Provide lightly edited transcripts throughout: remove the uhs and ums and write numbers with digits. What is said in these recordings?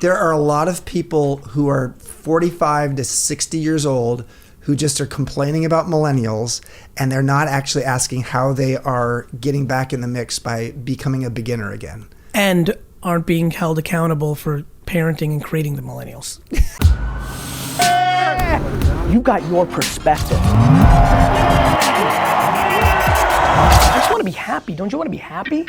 there are a lot of people who are 45 to 60 years old who just are complaining about millennials, and they're not actually asking how they are getting back in the mix by becoming a beginner again. And aren't being held accountable for parenting and creating the millennials. You got your perspective. I just want to be happy. Don't you want to be happy?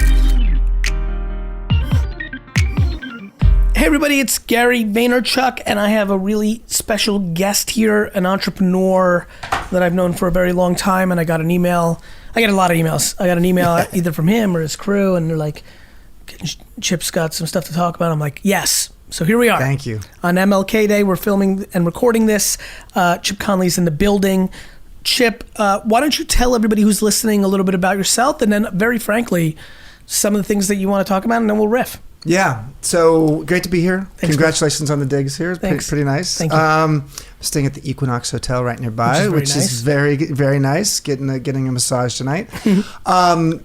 Hey everybody, it's Gary Vaynerchuk, and I have a really special guest here, an entrepreneur that I've known for a very long time, and I got an email. I get a lot of emails. I got an email either from him or his crew, and they're like, Chip's got some stuff to talk about. I'm like, yes. So here we are. Thank you. On MLK Day, we're filming and recording this. Chip Conley's in the building. Chip, why don't you tell everybody who's listening a little bit about yourself, and then very frankly, some of the things that you want to talk about, and then we'll riff. Yeah, so great to be here. Thanks, Congratulations on the digs here. It's pretty nice. Thank you. Staying at the Equinox Hotel right nearby, which is very, very nice. Getting a massage tonight.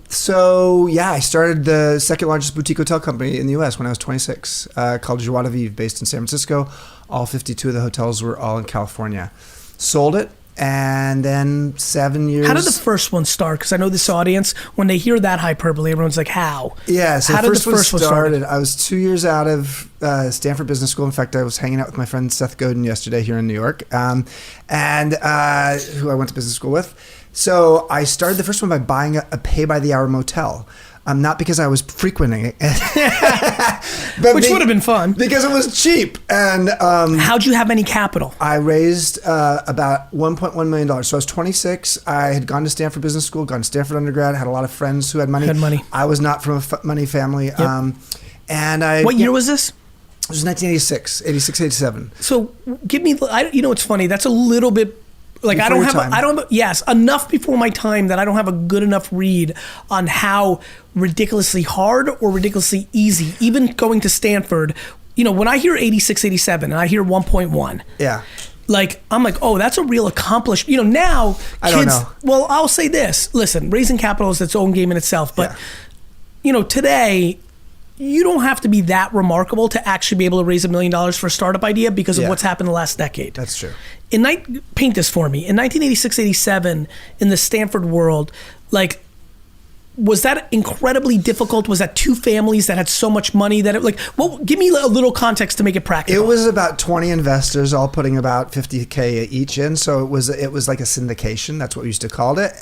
So yeah, I started the second largest boutique hotel company in the U.S. when I was 26, called GaryVee, based in San Francisco. All 52 of the hotels were all in California. Sold it. And then 7 years. How did the first one start? Because I know this audience, when they hear that hyperbole, everyone's like, how? Yeah, so how the did first the first one one started, start? I was 2 years out of Stanford Business School. In fact, I was hanging out with my friend Seth Godin yesterday here in New York, and who I went to business school with. So I started the first one by buying a pay-by-the-hour motel. Not because I was frequenting it. But Which would have been fun. Because it was cheap. And how'd you have any capital? I raised about $1.1 million. So I was 26. I had gone to Stanford Business School, gone to Stanford undergrad, had a lot of friends who had money. I was not from a money family. Yep. What year was this? It was 1986, 86, 87. So give me, you know what's funny? That's a little bit, like before I don't have, yes, enough before my time that I don't have a good enough read on how ridiculously hard or ridiculously easy, even going to Stanford, you know, when I hear 86, 87 and I hear 1.1. Yeah. Like, I'm like, oh, that's a real accomplishment. You know, now kids, I don't know. Well, I'll say this, listen, raising capital is its own game in itself, but you know, today, you don't have to be that remarkable to actually be able to raise $1 million for a startup idea because of what's happened the last decade. That's true. Paint this for me. In 1986, 87, in the Stanford world, like, was that incredibly difficult? Was that two families that had so much money that it, like, well, give me a little context to make it practical. It was about 20 investors all putting about $50K each in. So it was like a syndication. That's what we used to call it.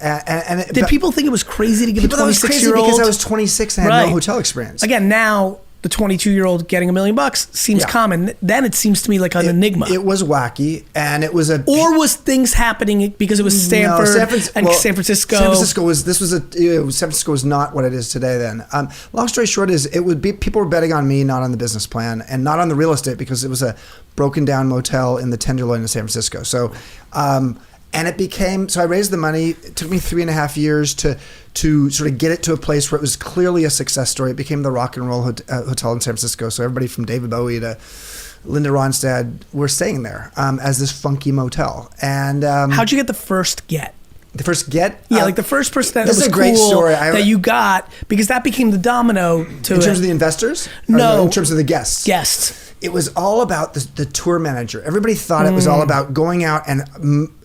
Did people think it was crazy to give a 26-year-old? Because I was 26 and I had no hotel experience. Again, now the 22-year-old getting $1 million seems common. Then it seems to me like an enigma. It was wacky, and it was or was things happening because it was Stanford and San Francisco? San Francisco was not what it is today. Then, long story short is people were betting on me, not on the business plan, and not on the real estate because it was a broken down motel in the Tenderloin in San Francisco. So. And it became, so I raised the money. It took me 3.5 years to sort of get it to a place where it was clearly a success story. It became the rock and roll hotel in San Francisco. So everybody from David Bowie to Linda Ronstadt were staying there as this funky motel. And how'd you get the first get? The first get? Yeah, like the first person that was a great cool story. that you got, because that became the domino to in terms of the investors? No. In terms of the guests? Guests. It was all about the tour manager. Everybody thought it was all about going out and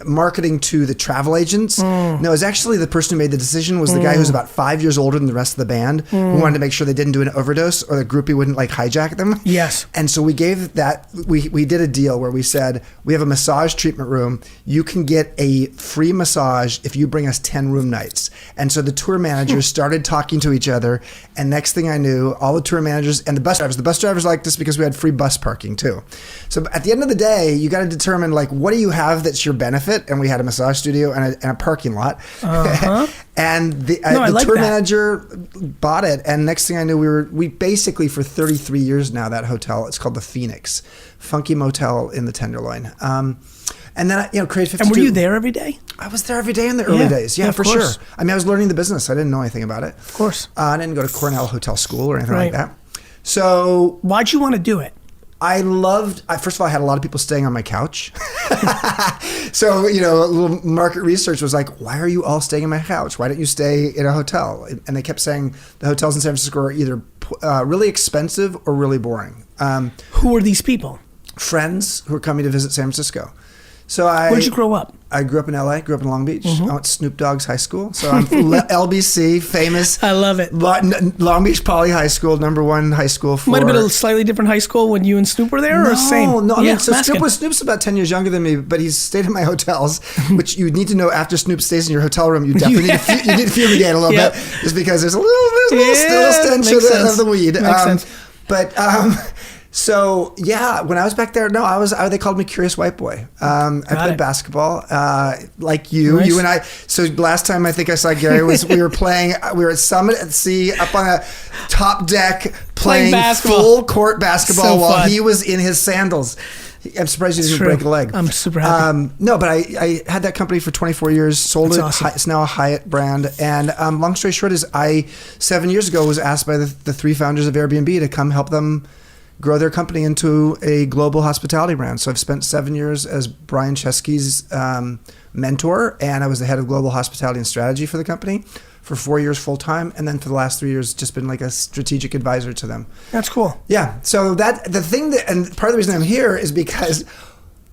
marketing to the travel agents. No, it was actually the person who made the decision was the guy who was about 5 years older than the rest of the band, who wanted to make sure they didn't do an overdose or the groupie wouldn't like hijack them. Yes. And so we gave that, we did a deal where we said, we have a massage treatment room. You can get a free massage if you bring us 10 room nights. And so the tour managers started talking to each other. And next thing I knew, all the tour managers and the bus drivers liked us because we had free bus parking too. So at the end of the day, you got to determine like, what do you have that's your benefit? And we had a massage studio and a parking lot. And the tour manager bought it. And next thing I knew, we basically for 33 years now, that hotel, it's called the Phoenix, funky motel in the Tenderloin. And then I, created 52. And were you there every day? I was there every day in the early days. Yeah, for sure. I mean, I was learning the business. I didn't know anything about it. Of course. I didn't go to Cornell Hotel School or anything like that. So why'd you want to do it? First of all, I had a lot of people staying on my couch. So, a little market research was like, why are you all staying on my couch? Why don't you stay in a hotel? And they kept saying the hotels in San Francisco are either really expensive or really boring. Who are these people? Friends who are coming to visit San Francisco. So Where did you grow up? I grew up in LA, grew up in Long Beach. I went to Snoop Dogg's high school. So I'm LBC, famous. I love it. Long Beach Poly High School, #1 high school for... Might have been a slightly different high school when you and Snoop were there, or same? No, I Yeah, mean, so asking. Snoop's about 10 years younger than me, but he's stayed in my hotels, which you need to know after Snoop stays in your hotel room, you definitely need to fumigate a little Yep. bit, just because there's a little stench makes sense. of the weed. Makes sense. But so yeah, when I was back there, they called me Curious White Boy. I played basketball, like you. Nice. You and I. So last time I think I saw Gary was we were at Summit at Sea up on a top deck playing basketball. full court basketball So while fun. he was in his sandals. I'm surprised you didn't True. break a leg. I'm super happy. No, but I had that company for 24 years, sold That's it. awesome. It's now a Hyatt brand. And long story short is 7 years ago was asked by the three founders of Airbnb to come help them grow their company into a global hospitality brand. So I've spent 7 years as Brian Chesky's mentor, and I was the head of global hospitality and strategy for the company for 4 years full time, and then for the last 3 years just been like a strategic advisor to them. That's cool. Yeah. So and part of the reason I'm here is because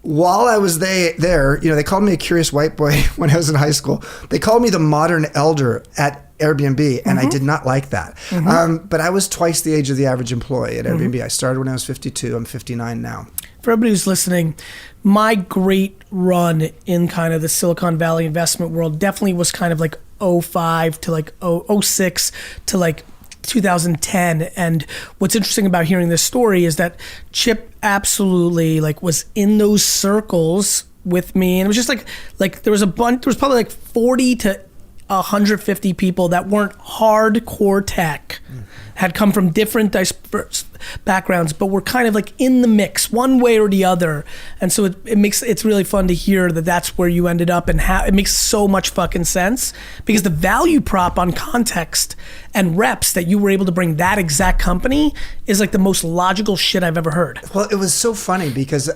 while I was there, they called me a curious white boy when I was in high school. They called me the modern elder at Airbnb, and I did not like that. But I was twice the age of the average employee at Airbnb. I started when I was 52. I'm 59 now. For everybody who's listening, my great run in kind of the Silicon Valley investment world definitely was kind of like 05 to like 06 to like 2010. And what's interesting about hearing this story is that Chip absolutely like was in those circles with me, and it was just like there was probably like 40 to 150 people that weren't hardcore tech, had come from different dispersed backgrounds, but were kind of like in the mix one way or the other. And so it's really fun to hear that that's where you ended up, and how it makes so much fucking sense, because the value prop on context and reps that you were able to bring that exact company is like the most logical shit I've ever heard. Well, it was so funny because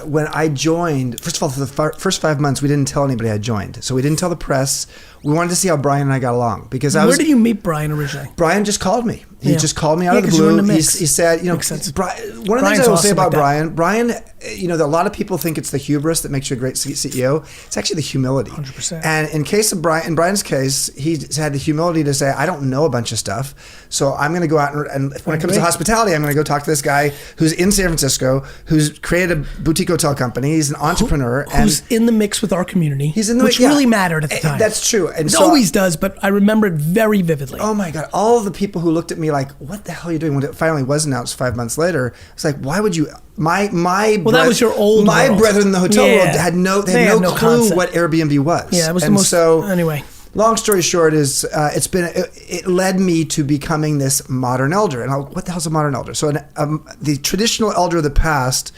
when I joined, first of all, for the first 5 months, we didn't tell anybody I joined. So we didn't tell the press. We wanted to see how Brian and I got along, because Where did you meet Brian originally? Brian just called me. He just called me out of the 'cause you were in blue. the mix. He said, Makes sense. one of the things Brian's I will say awesome about like that. Brian, a lot of people think it's the hubris that makes you a great CEO. It's actually the humility. 100%. And in Brian's case, he's had the humility to say, I don't know a bunch of stuff, so I'm going to go out and when it comes to hospitality, I'm going to go talk to this guy who's in San Francisco, who's created a boutique hotel company. He's an entrepreneur. Who's in the mix with our community. He's in the which mix, yeah. really mattered at the time. That's true. And It so always does, but I remember it very vividly. Oh my God. All of the people who looked at me like, what the hell are you doing? When it finally was announced 5 months later, it's like, why would you? That was your old My world. brethren in the hotel Yeah. world had no clue concept. what Airbnb was. Yeah, it was and the most. So, anyway, long story short is it led me to becoming this modern elder. And what the hell's a modern elder? So the traditional elder of the past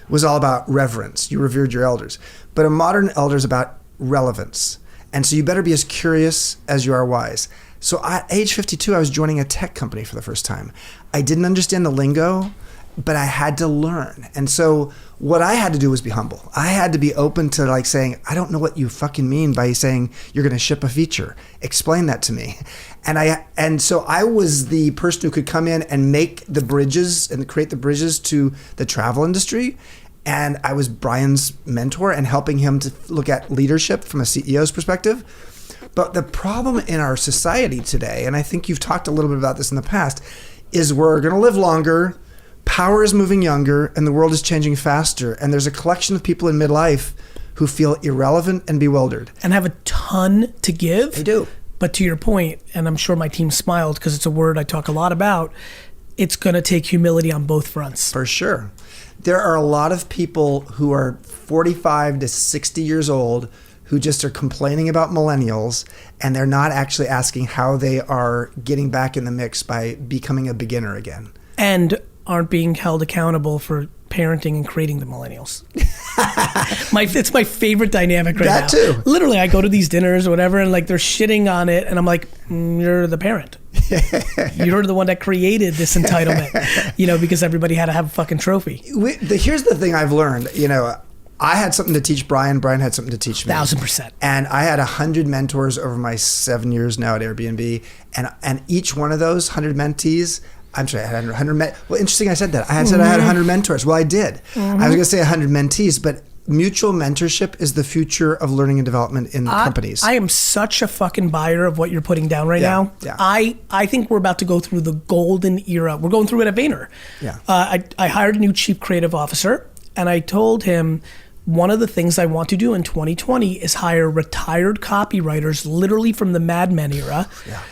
was all about reverence. You revered your elders. But a modern elder is about relevance. And so you better be as curious as you are wise. So at age 52, I was joining a tech company for the first time. I didn't understand the lingo, but I had to learn. And so what I had to do was be humble. I had to be open to like saying, I don't know what you fucking mean by saying you're going to ship a feature. Explain that to me. And so I was the person who could come in and make the bridges and create the bridges to the travel industry. And I was Brian's mentor and helping him to look at leadership from a CEO's perspective. But the problem in our society today, and I think you've talked a little bit about this in the past, is we're going to live longer, power is moving younger, and the world is changing faster. And there's a collection of people in midlife who feel irrelevant and bewildered. and have a ton to give. They do. But to your point, and I'm sure my team smiled because it's a word I talk a lot about, it's going to take humility on both fronts. For sure. There are a lot of people who are 45 to 60 years old who just are complaining about millennials, and they're not actually asking how they are getting back in the mix by becoming a beginner again. And aren't being held accountable for parenting and creating the millennials. It's my favorite dynamic right now. That too. Literally, I go to these dinners or whatever, and like they're shitting on it, and I'm like, you're the parent. You're the one that created this entitlement, because everybody had to have a fucking trophy. Here's the thing I've learned, I had something to teach Brian. Brian had something to teach me. 1000%. And I had 100 mentors over my 7 years now at Airbnb. And each one of those 100 mentees, I'm sorry, I had 100 well, interesting I said that. I said I had 100 mentors. Well, I did. I was going to say 100 mentees, but mutual mentorship is the future of learning and development in companies. I am such a fucking buyer of what you're putting down right now. Yeah. I think we're about to go through the golden era. We're going through it at Vayner. Yeah. I hired a new chief creative officer, and I told him one of the things I want to do in 2020 is hire retired copywriters, literally from the Mad Men era. Yeah.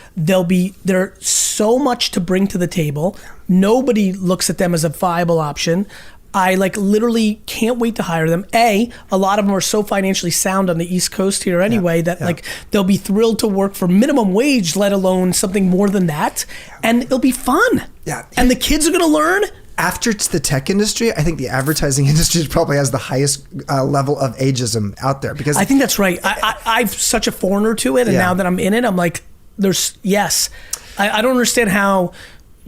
They're so much to bring to the table. Nobody looks at them as a viable option. I literally can't wait to hire them. A lot of them are so financially sound on the East Coast here anyway that they'll be thrilled to work for minimum wage, let alone something more than that. And it'll be fun. Yeah. And the kids are going to learn. After it's the tech industry, I think the advertising industry probably has the highest level of ageism out there. Because I think that's right. I've such a foreigner to it. And now that I'm in it, I'm like, I don't understand how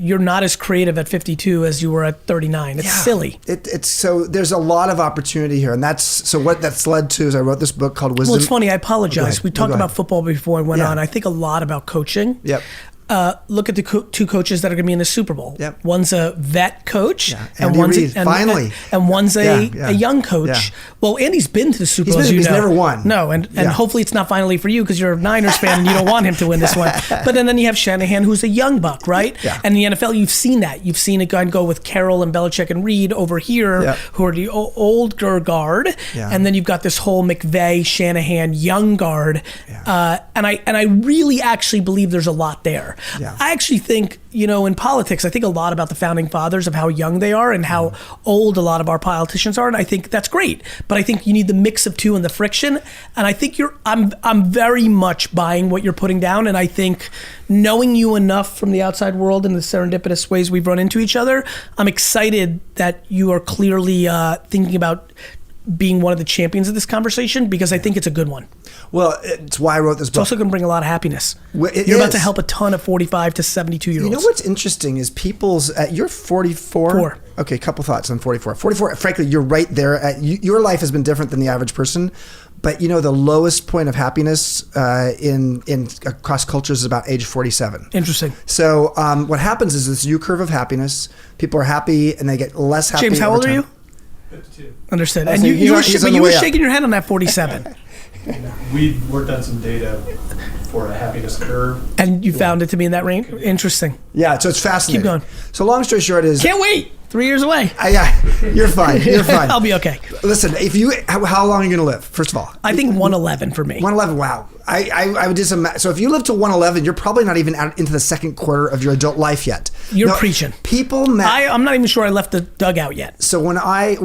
you're not as creative at 52 as you were at 39. It's silly. It's so there's a lot of opportunity here, and what that's led to is I wrote this book called Wisdom. Well, it's funny. I apologize. We talked about football before I went on. I think a lot about coaching. Yep. Look at the two coaches that are going to be in the Super Bowl. Yep. One's a vet coach, and one's a young coach. Yeah. Well, Andy's been to the Super Bowl. He's never won. No, and hopefully it's not finally for you because you're a Niners fan and you don't want him to win this one. But then you have Shanahan, who's a young buck, right? Yeah. And in the NFL, you've seen that. You've seen it go with Carroll and Belichick and Reed over here, who are the older guard, and then you've got this whole McVay, Shanahan, young guard, and I really actually believe there's a lot there. Yeah. I actually think, in politics, I think a lot about the founding fathers of how young they are and how old a lot of our politicians are, and I think that's great. But I think you need the mix of two and the friction, and I think I'm very much buying what you're putting down, and I think knowing you enough from the outside world and the serendipitous ways we've run into each other, I'm excited that you are clearly thinking about being one of the champions of this conversation because I think it's a good one. Well, it's why I wrote this book. It's also going to bring a lot of happiness. You're about to help a ton of 45 to 72-year-olds. You know what's interesting is you're 44? 4. Okay, a couple thoughts on 44. 44, frankly, you're right there. Your life has been different than the average person. But the lowest point of happiness in across cultures is about age 47. Interesting. So what happens is this U-curve of happiness. People are happy and they get less happy. James, how old are you? 52. Understood. Oh, And so you were he's shaking your head on that 47. We worked on some data for a happiness curve. And you found it to be in that range? Interesting. Yeah, so it's fascinating. Keep going. So long story short is... Can't wait. 3 years away. You're fine. You're fine. I'll be okay. Listen, how long are you going to live, first of all? I think 111 for me. 111, wow. I would just imagine. So if you live to 111, you're probably not even out into the second quarter of your adult life yet. You're preaching. I'm not even sure I left the dugout yet. So when I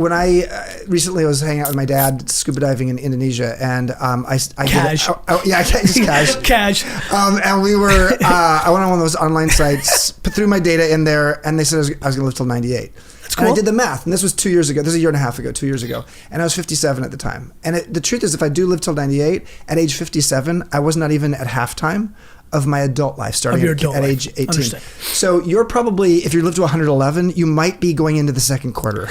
recently was hanging out with my dad scuba diving in Indonesia, and Cash. Just cash. Cash. And we were I went on one of those online sites, put through my data in there, and they said I was going to live till 98. That's cool. And I did the math, and this was 2 years ago. This is a year and a half ago, 2 years ago. And I was 57 at the time. And the truth is, if I do live till 98, at age 57, I was not even at halftime of my adult life, starting at age 18. Understood. So you're probably, if you live to 111, you might be going into the second quarter.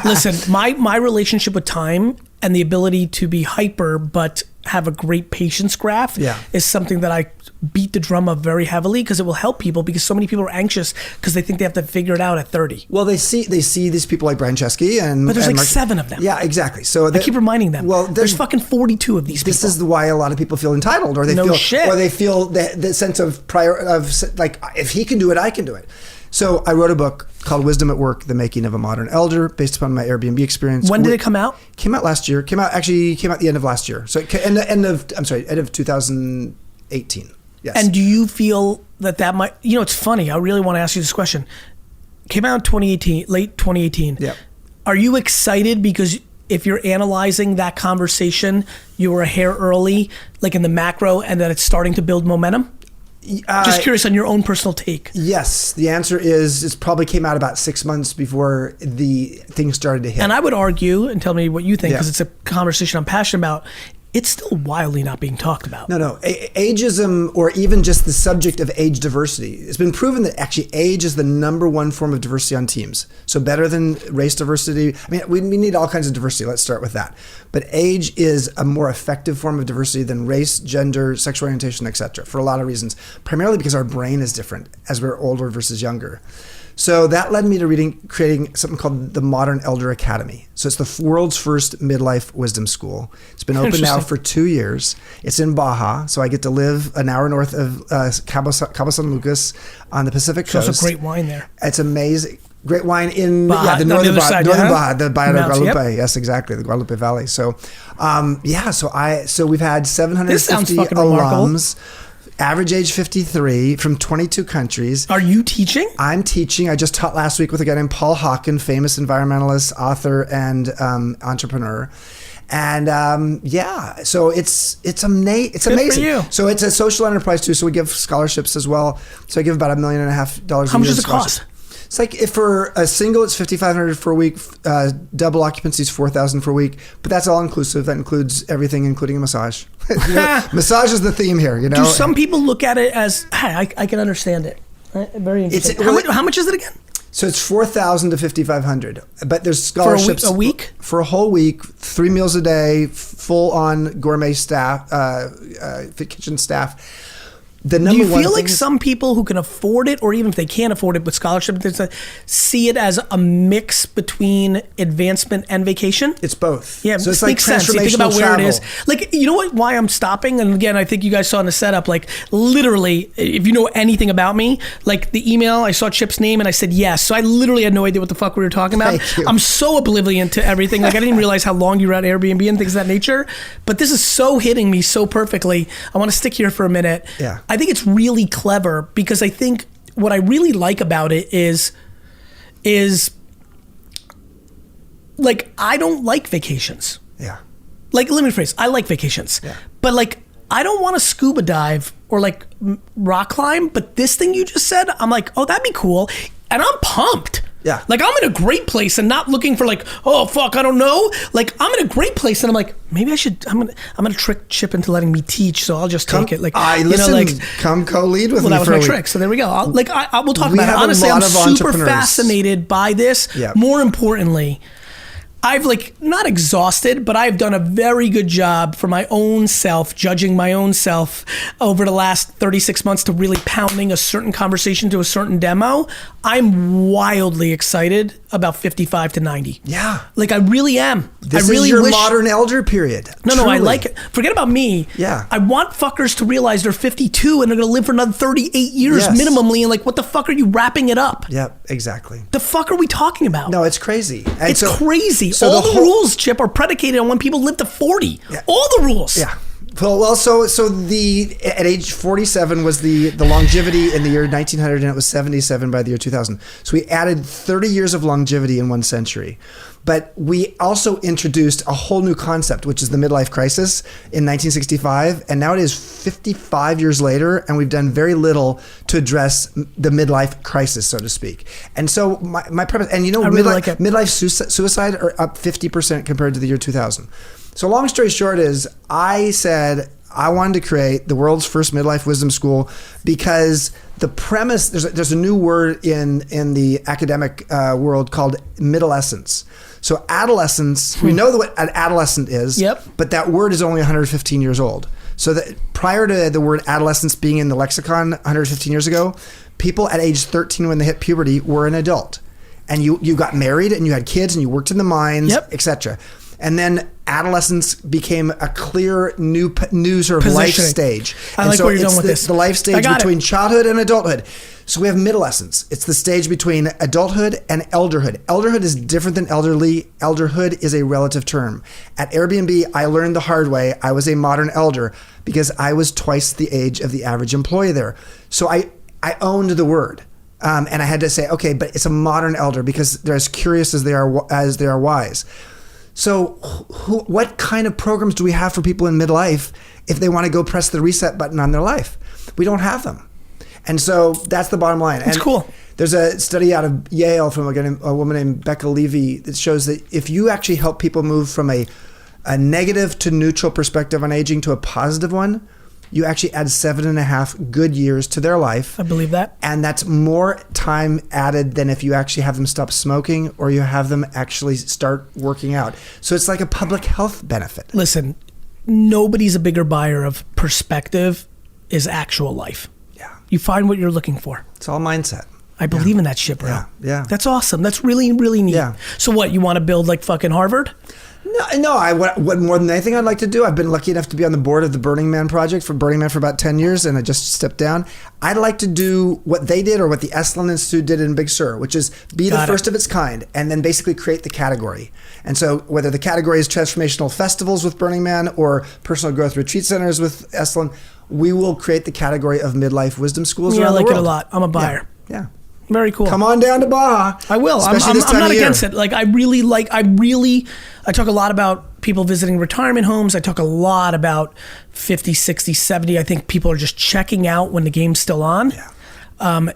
Listen, my relationship with time and the ability to be hyper but have a great patience graph is something that I beat the drum of very heavily because it will help people because so many people are anxious because they think they have to figure it out at 30. Well, they see these people like Brian Chesky but there's 7 of them. Yeah, exactly. So I keep reminding them. Well, there's fucking 42 of these people. This is why a lot of people feel entitled, or they feel the sense of if he can do it, I can do it. So I wrote a book called Wisdom at Work: The Making of a Modern Elder, based upon my Airbnb experience. When did it come out? Came out last year. Came out at the end of last year. So end of 2018. Yes. And do you feel that might, it's funny, I really want to ask you this question. Came out in 2018, late 2018. Yeah. Are you excited because if you're analyzing that conversation, you were a hair early, like in the macro, and that it's starting to build momentum? Just curious on your own personal take. Yes. The answer is it probably came out about 6 months before the thing started to hit. And I would argue, and tell me what you think, because it's a conversation I'm passionate about, it's still wildly not being talked about. No. Ageism, or even just the subject of age diversity, it's been proven that actually age is the #1 form of diversity on teams. So better than race diversity. I mean, we need all kinds of diversity. Let's start with that. But age is a more effective form of diversity than race, gender, sexual orientation, etc. for a lot of reasons. Primarily because our brain is different as we're older versus younger. So that led me to creating something called the Modern Elder Academy. So it's the world's first midlife wisdom school. It's been open now for 2 years. It's in Baja, so I get to live an hour north of Cabo San Lucas on the Pacific Coast. There's also great wine there. It's amazing. Great wine in Baja, the northern Baja, the Baja de Mountains, Guadalupe. Yes, exactly, the Guadalupe Valley. So, so we've had 750 alums. Average age 53 from 22 countries. Are you teaching? I'm teaching. I just taught last week with a guy named Paul Hawken, famous environmentalist, author, and entrepreneur. And so it's amazing. Good for you. So it's a social enterprise too. So we give scholarships as well. So I give about $1.5 million a year. How much does it cost? It's like if for a single, it's $5,500 for a week. Double occupancy is $4,000 for a week. But that's all inclusive. That includes everything, including a massage. Massage is the theme here. You know. Do some people look at it as, hey, I can understand it? Very interesting. How much is it again? So it's $4,000 to $5,500, but there's scholarships for a week. For a whole week, 3 meals a day, full on gourmet staff, kitchen staff. Do you feel like some people who can afford it, or even if they can't afford it, but scholarship, see it as a mix between advancement and vacation? It's both. Yeah, so it's makes like sense. You think about travel. where it is. Like, you know what? Why I'm stopping? And again, I think you guys saw in the setup. Like, literally, if you know anything about me, like the email, I saw Chip's name and I said yes. So I literally had no idea what the fuck we were talking about. Thank you. I'm so oblivion to everything. Like, I didn't even realize how long you were at Airbnb and things of that nature. But this is so hitting me so perfectly. I want to stick here for a minute. Yeah. I think it's really clever because I think what I really like about it is like, I don't like vacations. Yeah. Like, let me rephrase. I like vacations. Yeah. But like, I don't want to scuba dive or like rock climb. But this thing you just said, I'm like, oh, that'd be cool. And I'm pumped. Yeah. Like, I'm in a great place and not looking for like, oh fuck, I don't know. Like, I'm in a great place and I'm like, maybe I should. I'm gonna trick Chip into letting me teach, so I'll just take it. Like, come co-lead with me. Well, that was for my a week. trick. So there we go. We'll talk We about it. have a Honestly, lot I'm of super entrepreneurs. fascinated by this. Yeah. More importantly, I've like not exhausted, but I've done a very good job for my own self, judging my own self over the last 36 months to really pounding a certain conversation to a certain demo. I'm wildly excited about 55 to 90. Yeah. Like, I really am. This I really is your wish, modern elder period. No, Truly. I like it. Forget about me. Yeah. I want fuckers to realize they're 52 and they're going to live for another 38 years Yes. minimally. And like, what the fuck are you wrapping it up? Yep, exactly. The fuck are we talking about? No, it's crazy. And It's crazy. so All the the whole- rules, Chip, are predicated on when people live to 40. Yeah. All the rules. Yeah. Well, so at age 47 was the longevity in the year 1900, and it was 77 by the year 2000. So we added 30 years of longevity in 1 century. But we also introduced a whole new concept, which is the midlife crisis in 1965. And now it is 55 years later, and we've done very little to address the midlife crisis, so to speak. And so my premise, and you know, midlife suicide are up 50% compared to the year 2000. So long story short is, I said I wanted to create the world's first midlife wisdom school because the premise, there's a new word in the academic world called middlescence. So adolescence, we know what an adolescent is, Yep. but that word is only 115 years old. So that prior to the word adolescence being in the lexicon 115 years ago, people at age 13 when they hit puberty were an adult. And you got married and you had kids and you worked in the mines, Yep. etc. And then adolescence became a clear new sort of life Positioning. stage. I and like so where you're it's going with this. the life I stage got between it. childhood and adulthood. So we have middlescence. It's the stage between adulthood and elderhood. Elderhood is different than elderly. Elderhood is a relative term. At Airbnb, I learned the hard way. I was a modern elder because I was twice the age of the average employee there. So I owned the word. And I had to say, okay, but it's a modern elder because they're as curious as they are wise. So what kind of programs do we have for people in midlife if they want to go press the reset button on their life? We don't have them. And so that's the bottom line. It's cool. There's a study out of Yale from a woman named Becca Levy that shows that if you actually help people move from a a negative to neutral perspective on aging to a positive one, you actually add 7.5 good years to their life. I believe that. And that's more time added than if you actually have them stop smoking or you have them actually start working out. So it's like a public health benefit. Listen, nobody's a bigger buyer of perspective is actual life. Yeah. You find what you're looking for. It's all mindset. I believe in that shit, bro. Yeah. That's awesome. That's really, really neat. Yeah. So what, you want to build like fucking Harvard? No. What more than anything I'd like to do, I've been lucky enough to be on the board of the Burning Man project for Burning Man for about 10 years, and I just stepped down. I'd like to do what they did or what the Esalen Institute did in Big Sur, which is be the first of its kind and then basically create the category. And so whether the category is transformational festivals with Burning Man or personal growth retreat centers with Esalen, we will create the category of midlife wisdom schools around the world. I like it a lot. I'm a buyer. Yeah. Very cool. Come on down to Baja. I will. Especially this time I'm not of year. against it. Like I talk a lot about people visiting retirement homes. I talk a lot about 50, 60, 70. I think people are just checking out when the game's still on. Yeah.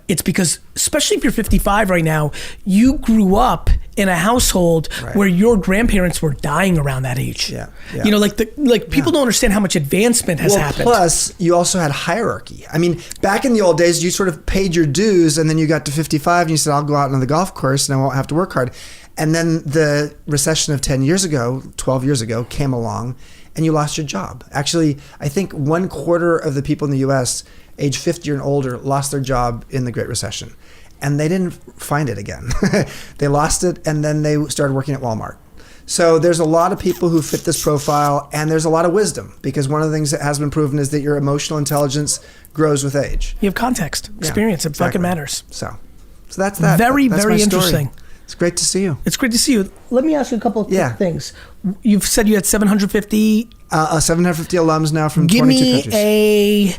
It's because, especially if you're 55 right now, you grew up in a household where your grandparents were dying around that age. Yeah. You know, people don't understand how much advancement has happened. Plus, you also had hierarchy. I mean, back in the old days, you sort of paid your dues, and then you got to 55, and you said, "I'll go out on the golf course, and I won't have to work hard." And then the recession of 10 years ago, 12 years ago, came along, and you lost your job. Actually, I think 1/4 of the people in the U.S. age 50 and older lost their job in the Great Recession. And they didn't find it again. They lost it, and then they started working at Walmart. So there's a lot of people who fit this profile, and there's a lot of wisdom, because one of the things that has been proven is that your emotional intelligence grows with age. You have context, experience. It fucking matters. So that's that. Very, That's very my story. interesting. It's great to see you. It's great to see you. Let me ask you a couple of quick things. You've said you had 750. 750 alums now from Give 22 me countries. a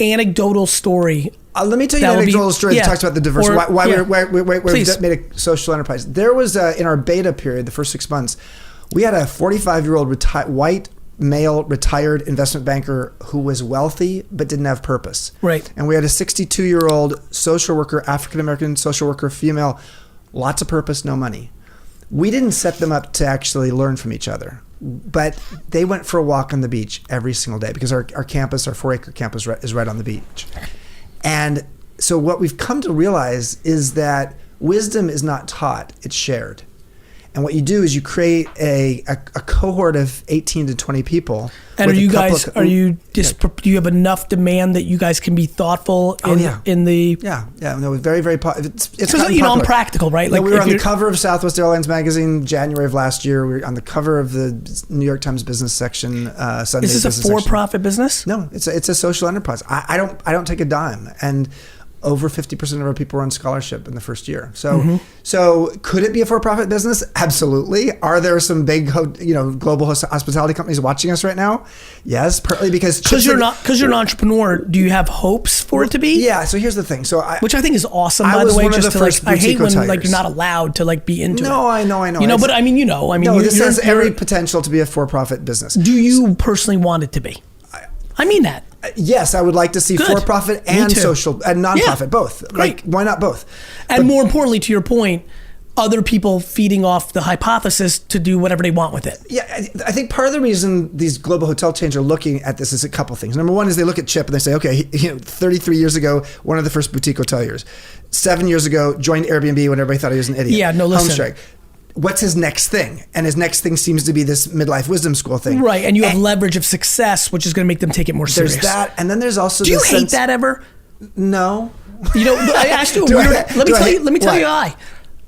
anecdotal story. Let me tell you an anecdotal story that talks about the diversity. Why we made a social enterprise. There was, in our beta period, the first 6 months, we had a 45-year-old white male retired investment banker who was wealthy but didn't have purpose. Right. And we had a 62-year-old social worker, African-American social worker, female, lots of purpose, no money. We didn't set them up to actually learn from each other, but they went for a walk on the beach every single day because our campus, our 4-acre campus is right on the beach. And so what we've come to realize is that wisdom is not taught, it's shared. And what you do is you create a cohort of 18 to 20 people. And do you have enough demand that you guys can be thoughtful in the... No, very, very popular. It's I'm practical, right? Like we were on the cover of Southwest Airlines magazine January of last year. We were on the cover of the New York Times business section Sunday. Is this a for-profit business? No, it's a social enterprise. I don't take a dime, and over 50% of our people are on scholarship in the first year. So, so could it be a for-profit business? Absolutely. Are there some big, global hospitality companies watching us right now? Yes, partly because you're an entrepreneur. Do you have hopes for it to be? Yeah. So here's the thing. Which I think is awesome. By the way, I hate when you're not allowed to be into it. No, I know. But I mean, this has every potential to be a for-profit business. Do you personally want it to be? I mean that. Yes, I would like to see for-profit and social and non-profit, both. Great. Why not both? And more importantly, to your point, other people feeding off the hypothesis to do whatever they want with it. Yeah, I think part of the reason these global hotel chains are looking at this is a couple things. Number one is they look at Chip and they say, okay, 33 years ago, one of the first boutique hoteliers. 7 years ago, joined Airbnb when everybody thought he was an idiot. Yeah, no, listen. Homestrike. What's his next thing? And his next thing seems to be this midlife wisdom school thing. Right, and you have leverage of success, which is going to make them take it more serious. There's that, and then there's also Do you hate that ever? No. I asked you a weird... Let me tell you why.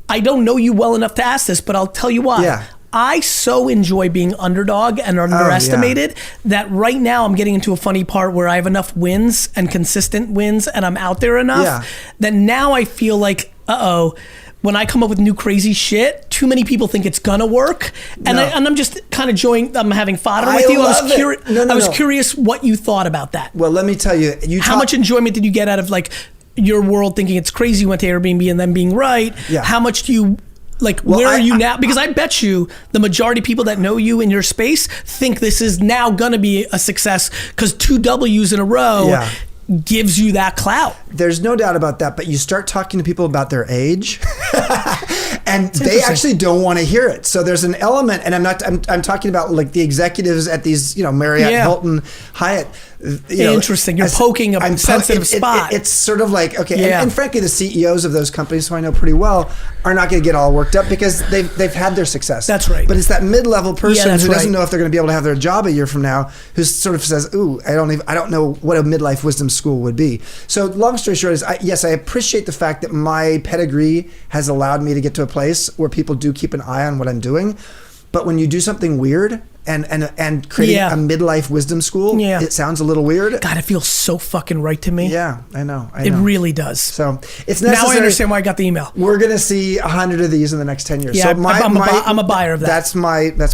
I don't know you well enough to ask this, but I'll tell you why. Yeah. I so enjoy being underdog and underestimated that right now I'm getting into a funny part where I have enough wins and consistent wins and I'm out there enough that now I feel like, when I come up with new crazy shit, too many people think it's gonna work, and I'm just kind of I'm having fodder with you. I was curious what you thought about that. Well, let me tell you, how much enjoyment did you get out of your world thinking it's crazy you went to Airbnb and then being right? Yeah. How much do you where are you now? Because I bet you the majority of people that know you in your space think this is now gonna be a success because 2 W's in a row. Gives you that clout. There's no doubt about that, but you start talking to people about their age And they interesting. actually don't want to hear it. So there's an element, and I'm talking about like the executives at these, Marriott, Yeah. Hilton, Hyatt. Interesting. You're poking a sensitive spot. It's sort of like, okay, Yeah. and frankly, the CEOs of those companies, who I know pretty well, are not going to get all worked up because they've had their success. That's right. But it's that mid-level person that's who doesn't right. know if they're going to be able to have their job a year from now, who sort of says, "Ooh, I don't know what a midlife wisdom school would be." So long story short is, yes, I appreciate the fact that my pedigree has allowed me to get to a place where people do keep an eye on what I'm doing. But when you do something weird and creating Yeah. a midlife wisdom school, Yeah. it sounds a little weird. God, it feels so fucking right to me. Yeah, I know. It really does. So it's necessary. Now I understand why I got the email. We're going to see 100 of these in the next 10 years. Yeah, so I'm a buyer of that. That's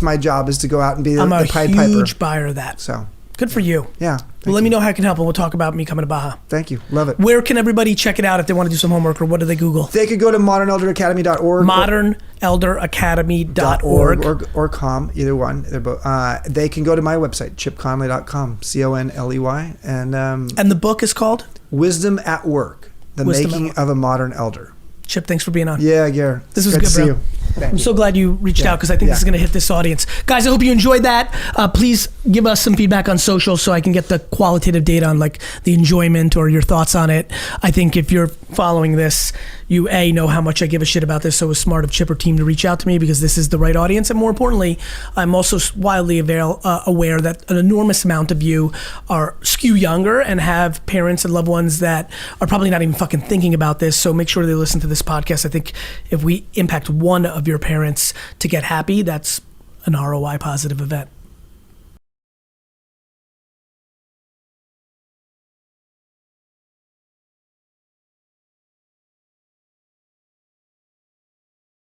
my job, is to go out and be the I'm a Pied huge Piper. buyer of that. So Good for you. yeah. Well, let me know how I can help, and we'll talk about me coming to Baja. Thank you. Love it. Where can everybody check it out if they want to do some homework, or what do they Google? They could go to modernelderacademy.org. modernelderacademy.org. or com, either one. They're both. They can go to my website, chipconley.com, Conley, and And the book is called? Wisdom at Work: The Wisdom at Making Work. of a Modern Elder. Chip, thanks for being on. Yeah, Gare. This was Great good, to see bro. you. Thank I'm you. so glad you reached out, because I think this is going to hit this audience. Guys, I hope you enjoyed that. Please give us some feedback on social so I can get the qualitative data on like the enjoyment or your thoughts on it. I think if you're following this, you know how much I give a shit about this, so it's smart of Chip or team to reach out to me, because this is the right audience. And more importantly, I'm also wildly aware that an enormous amount of you are skew younger and have parents and loved ones that are probably not even fucking thinking about this. So make sure they listen to this podcast. I think if we impact one of your parents to get happy, that's an ROI positive event.